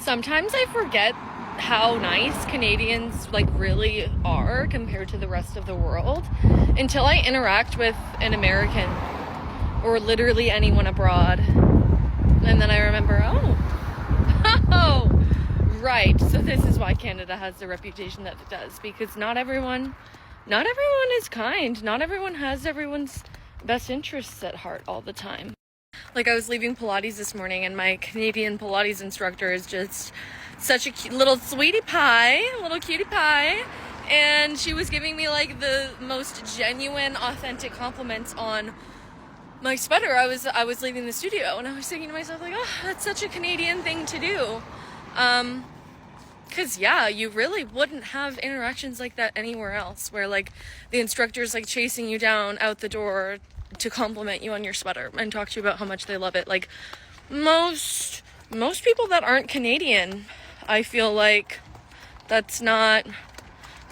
Sometimes I forget how nice Canadians like really are compared to the rest of the world until I interact with an American or literally anyone abroad. And then I remember, oh, right. So this is why Canada has the reputation that it does, because not everyone is kind. Not everyone has everyone's best interests at heart all the time. Like, I was leaving Pilates this morning and my Canadian Pilates instructor is just such a cute little cutie pie, and she was giving me like the most genuine, authentic compliments on my sweater. I was leaving the studio and I was thinking to myself like, oh, that's such a Canadian thing to do. Cause yeah, you really wouldn't have interactions like that anywhere else, where like the instructor's like chasing you down out the door to compliment you on your sweater and talk to you about how much they love it. Like most people that aren't Canadian, I feel like that's not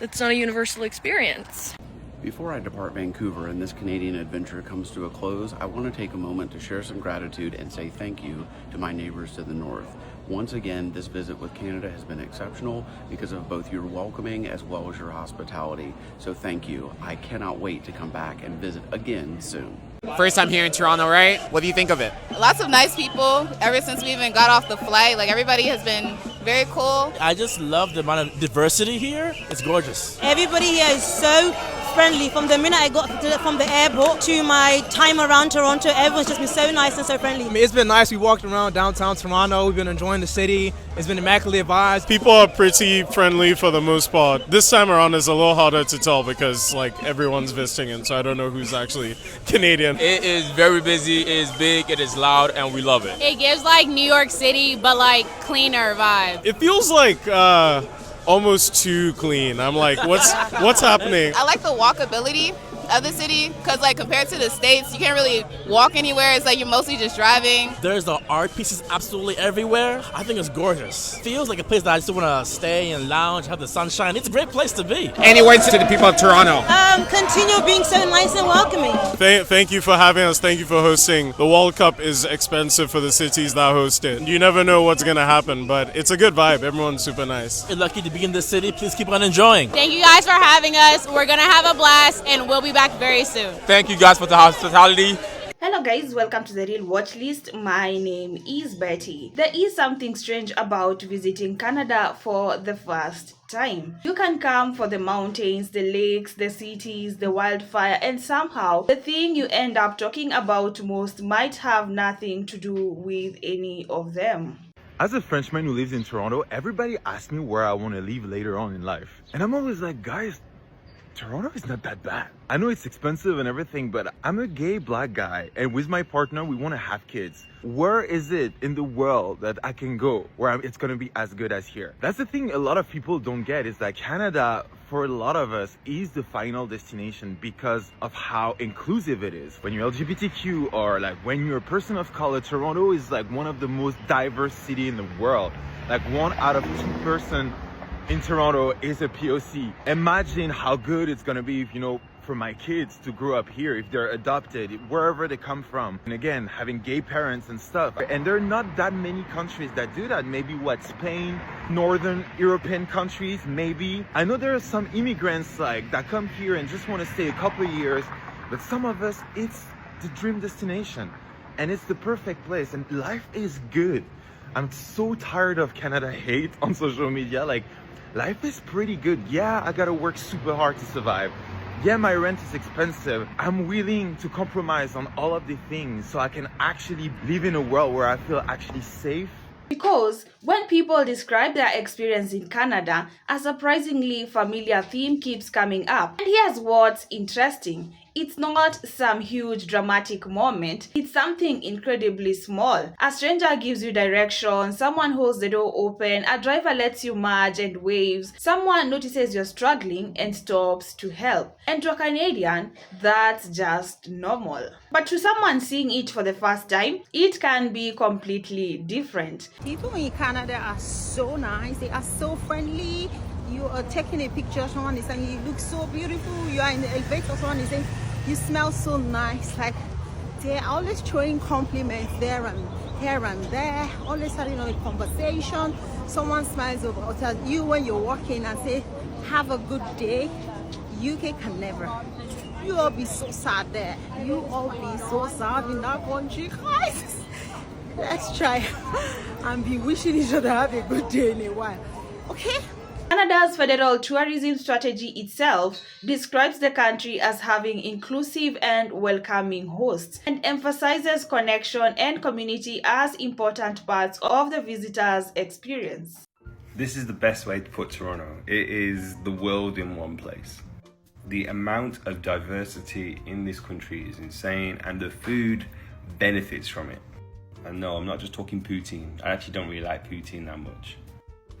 a universal experience. Before I depart Vancouver and this Canadian adventure comes to a close, I want to take a moment to share some gratitude and say thank you to my neighbors to the north. Once again, this visit with Canada has been exceptional because of both your welcoming as well as your hospitality. So thank you. I cannot wait to come back and visit again soon. First time here in Toronto, right? What do you think of it? Lots of nice people. Ever since we even got off the flight, like everybody has been very cool. I just love the amount of diversity here. It's gorgeous. Everybody here is so friendly. From the minute I got from the airport to my time around Toronto, everyone's just been so nice and so friendly. It's been nice. We walked around downtown Toronto. We've been enjoying the city. It's been immaculate vibes. People are pretty friendly for the most part. This time around is a little harder to tell because like everyone's visiting, and so I don't know who's actually Canadian. It is very busy, it is big, it is loud, and we love it. It gives like New York City, but like cleaner vibe. It feels like almost too clean. I'm like, what's happening? I like the walkability of the city because like compared to the States, you can't really walk anywhere. It's like you're mostly just driving. There's the art pieces absolutely everywhere. I think it's gorgeous. Feels like a place that I just want to stay and lounge, have the sunshine. It's a great place to be. Any words to the people of Toronto? Continue being so nice and welcoming. Thank you for having us. Thank you for hosting. The World Cup is expensive for the cities that host it. You never know what's going to happen, but it's a good vibe. Everyone's super nice. You're lucky to be in this city. Please keep on enjoying. Thank you guys for having us. We're going to have a blast and we'll be back very soon. Thank you guys for the hospitality. Hello guys, welcome to the Real Watch List. My name is Betty. There is something strange about visiting Canada for the first time. You can come for the mountains, the lakes, the cities, the wildfire, and somehow the thing you end up talking about most might have nothing to do with any of them. As a Frenchman who lives in Toronto, everybody asks me where I want to live later on in life. And I'm always like, guys, Toronto is not that bad. I know it's expensive and everything, but I'm a gay black guy, and with my partner, we want to have kids. Where is it in the world that I can go where it's going to be as good as here? That's the thing a lot of people don't get, is that Canada, for a lot of us, is the final destination because of how inclusive it is. When you're LGBTQ or like when you're a person of color, Toronto is like one of the most diverse cities in the world. Like 1 out of 2 person in Toronto is a POC. Imagine how good it's gonna be if, for my kids to grow up here, if they're adopted, wherever they come from. And again, having gay parents and stuff. And there are not that many countries that do that. Maybe Spain, Northern European countries, maybe. I know there are some immigrants that come here and just want to stay a couple of years, but some of us, it's the dream destination. And it's the perfect place, and life is good. I'm so tired of Canada hate on social media. Life is pretty good. Yeah, I gotta work super hard to survive. Yeah, my rent is expensive. I'm willing to compromise on all of the things so I can actually live in a world where I feel actually safe. Because when people describe their experience in Canada, a surprisingly familiar theme keeps coming up. And here's what's interesting. It's not some huge dramatic moment. It's something incredibly small. A stranger gives you direction, someone holds the door open, a driver lets you merge and waves, someone notices you're struggling and stops to help. And to a Canadian, that's just normal. But to someone seeing it for the first time, it can be completely different. People in Canada are so nice. They are so friendly. You are taking a picture, someone is saying you look so beautiful. You are in the elevator, someone is saying you smell so nice. They're always showing compliments there, and here and there, always starting on a conversation. Someone smiles over at you when you're walking and say, have a good day. UK can never. You all be so sad there. You all be so sad in that country, guys. Let's try and be wishing each other have a good day in a while. Okay? Canada's federal tourism strategy itself describes the country as having inclusive and welcoming hosts and emphasizes connection and community as important parts of the visitor's experience. This is the best way to put Toronto. It is the world in one place. The amount of diversity in this country is insane, and the food benefits from it. And no, I'm not just talking poutine. I actually don't really like poutine that much.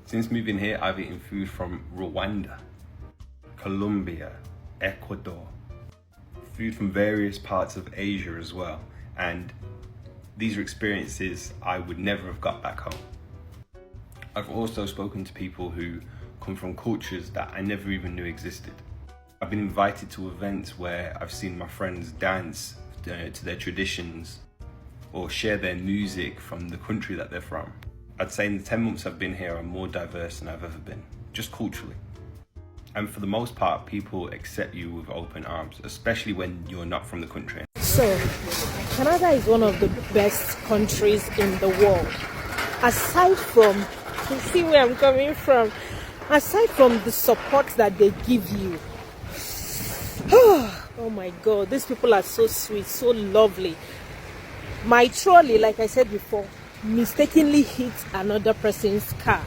Since moving here, I've eaten food from Rwanda, Colombia, Ecuador, food from various parts of Asia as well. And these are experiences I would never have got back home. I've also spoken to people who come from cultures that I never even knew existed. I've been invited to events where I've seen my friends dance to their traditions or share their music from the country that they're from. I'd say in the 10 months I've been here, I'm more diverse than I've ever been, just culturally. And for the most part, people accept you with open arms, especially when you're not from the country. So, Canada is one of the best countries in the world. Aside from, you see where I'm coming from, aside from the support that they give you. Oh my God, these people are so sweet, so lovely. My trolley, like I said before, mistakenly hit another person's car.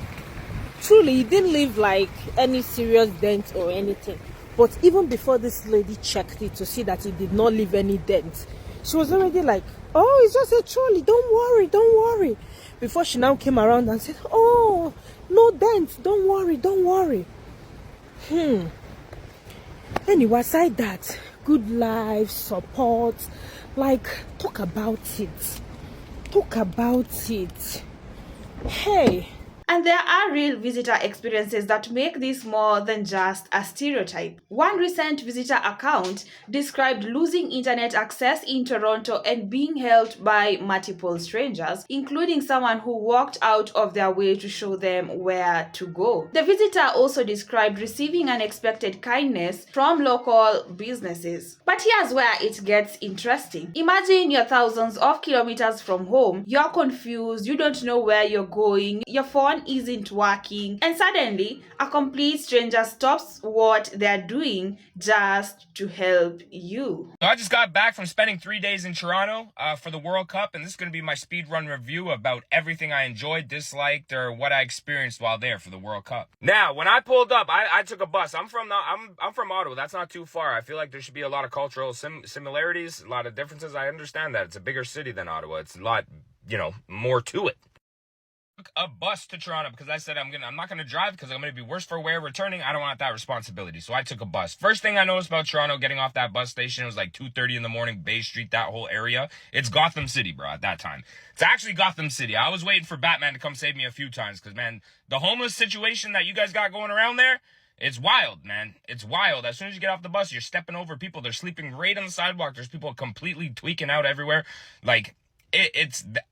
Truly, it didn't leave like any serious dent or anything. But even before this lady checked it to see that it did not leave any dent, she was already like, oh, it's just a trolley, don't worry, don't worry. Before she now came around and said, oh, no dent, don't worry. Anyway, aside that, good life, support, like, talk about it. Hey. And there are real visitor experiences that make this more than just a stereotype. One recent visitor account described losing internet access in Toronto and being held by multiple strangers, including someone who walked out of their way to show them where to go. The visitor also described receiving unexpected kindness from local businesses. But here's where it gets interesting. Imagine you're thousands of kilometers from home, you're confused, you don't know where you're going, your phone isn't working, and suddenly a complete stranger stops what they're doing just to help you. So I just got back from spending 3 days in Toronto for the World Cup, and this is going to be my speed run review about everything I enjoyed, disliked, or what I experienced while there for the World Cup. Now, when I pulled up, I took a bus. I'm from Ottawa. That's not too far. I feel like there should be a lot of cultural similarities, a lot of differences. I understand that it's a bigger city than Ottawa. It's a lot, more to it. A bus to Toronto because I said I'm not gonna drive because I'm gonna be worse for wear returning. I don't want that responsibility, so I took a bus. First thing I noticed about Toronto, getting off that bus station, it was like 2:30 in the morning. Bay Street, that whole area, it's Gotham City, bro. At that time, it's actually Gotham City. I was waiting for Batman to come save me a few times because, man, the homeless situation that you guys got going around there, it's wild, man. It's wild. As soon as you get off the bus, you're stepping over people. They're sleeping right on the sidewalk. There's people completely tweaking out everywhere. Like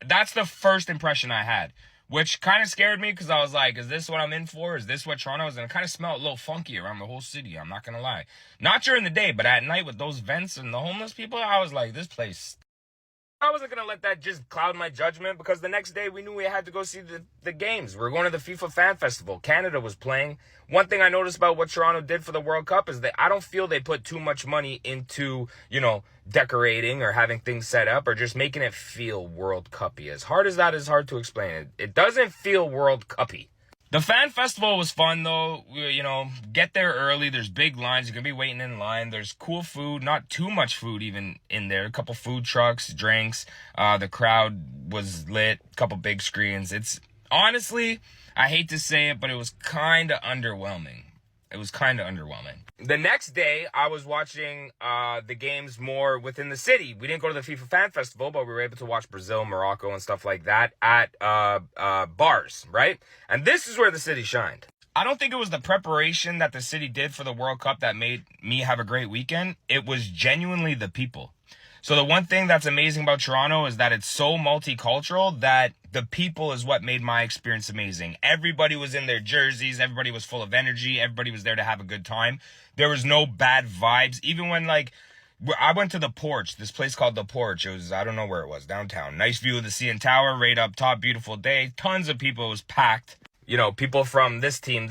that's the first impression I had, which kind of scared me because I was like, is this what I'm in for? Is this what Toronto is? And it kind of smelled a little funky around the whole city. I'm not going to lie. Not during the day, but at night with those vents and the homeless people, I was like, this place. I wasn't going to let that just cloud my judgment because the next day we knew we had to go see the games. We were going to the FIFA Fan Festival. Canada was playing. One thing I noticed about what Toronto did for the World Cup is that I don't feel they put too much money into, decorating or having things set up or just making it feel World Cup-y. As hard as that is hard to explain, it doesn't feel World Cup-y. The fan festival was fun, though. Get there early. There's big lines. You're going to be waiting in line. There's cool food, not too much food even in there. A couple food trucks, drinks. The crowd was lit. A couple big screens. It's honestly, I hate to say it, but it was kind of underwhelming. The next day, I was watching the games more within the city. We didn't go to the FIFA Fan Festival, but we were able to watch Brazil, Morocco, and stuff like that at bars, right? And this is where the city shined. I don't think it was the preparation that the city did for the World Cup that made me have a great weekend. It was genuinely the people. So the one thing that's amazing about Toronto is that it's so multicultural that the people is what made my experience amazing. Everybody was in their jerseys. Everybody was full of energy. Everybody was there to have a good time. There was no bad vibes. Even when, like, I went to the Porch, this place called the Porch. It was, I don't know where it was, downtown. Nice view of the CN Tower, right up top, beautiful day. Tons of people. It was packed. You know, people from this team,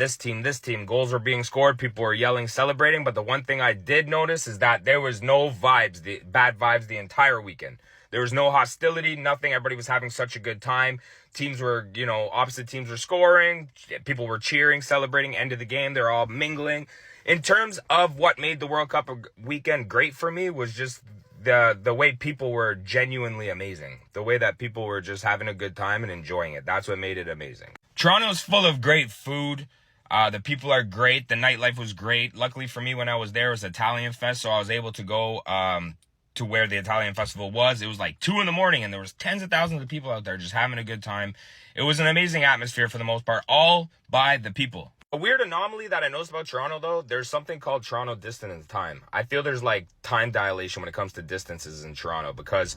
goals were being scored. People were yelling, celebrating. But the one thing I did notice is that there was no vibes, bad vibes the entire weekend. There was no hostility, nothing. Everybody was having such a good time. Teams were, you know, opposite teams were scoring. People were cheering, celebrating, end of the game. They're all mingling. In terms of what made the World Cup weekend great for me was just the way people were genuinely amazing. The way that people were just having a good time and enjoying it. That's what made it amazing. Toronto's full of great food. The people are great. The nightlife was great. Luckily for me, when I was there, it was Italian Fest, so I was able to go to where the Italian festival was. It was like 2 a.m, and there was tens of thousands of people out there just having a good time. It was an amazing atmosphere for the most part, all by the people. A weird anomaly that I noticed about Toronto, though, there's something called Toronto distance time. I feel there's like time dilation when it comes to distances in Toronto, because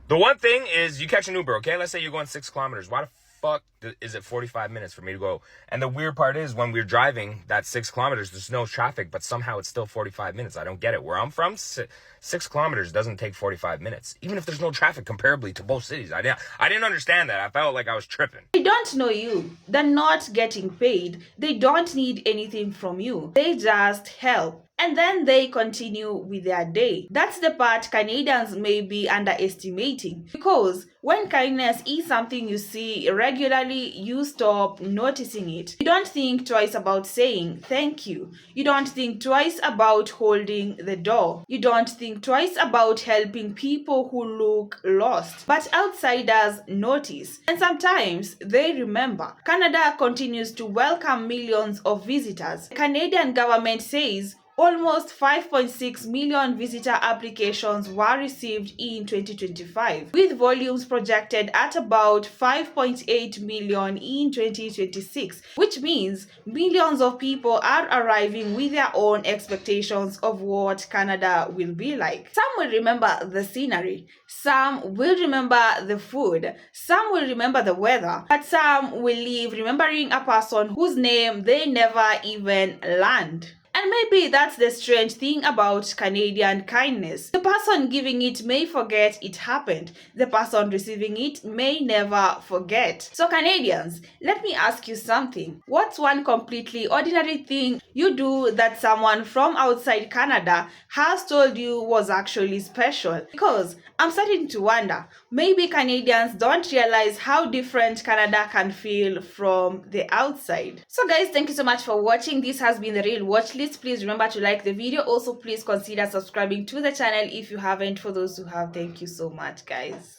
the one thing is you catch an Uber, okay? Let's say you're going 6 kilometers. Why the fuck is it 45 minutes for me to go? And the weird part is when we're driving that 6 kilometers, there's no traffic, but somehow it's still 45 minutes. I don't get it. Where I'm from, 6 kilometers doesn't take 45 minutes, even if there's no traffic comparably to both cities. I didn't understand that. I felt like I was tripping. They don't know you. They're not getting paid. They don't need anything from you. They just help. And then they continue with their day. That's the part Canadians may be underestimating. Because when kindness is something you see regularly, you stop noticing it. You don't think twice about saying thank you. You don't think twice about holding the door. You don't think twice about helping people who look lost. But outsiders notice. And sometimes they remember. Canada continues to welcome millions of visitors. The Canadian government says almost 5.6 million visitor applications were received in 2025, with volumes projected at about 5.8 million in 2026, which means millions of people are arriving with their own expectations of what Canada will be like. Some will remember the scenery, some will remember the food, some will remember the weather, but some will leave remembering a person whose name they never even learned. And maybe that's the strange thing about Canadian kindness. The person giving it may forget it happened. The person receiving it may never forget. So Canadians, let me ask you something. What's one completely ordinary thing you do that someone from outside Canada has told you was actually special? Because I'm starting to wonder, maybe Canadians don't realize how different Canada can feel from the outside. So guys, thank you so much for watching. This has been The Real Watch List. Please remember to like the video. Also, please consider subscribing to the channel if you haven't. For those who have, thank you so much, guys.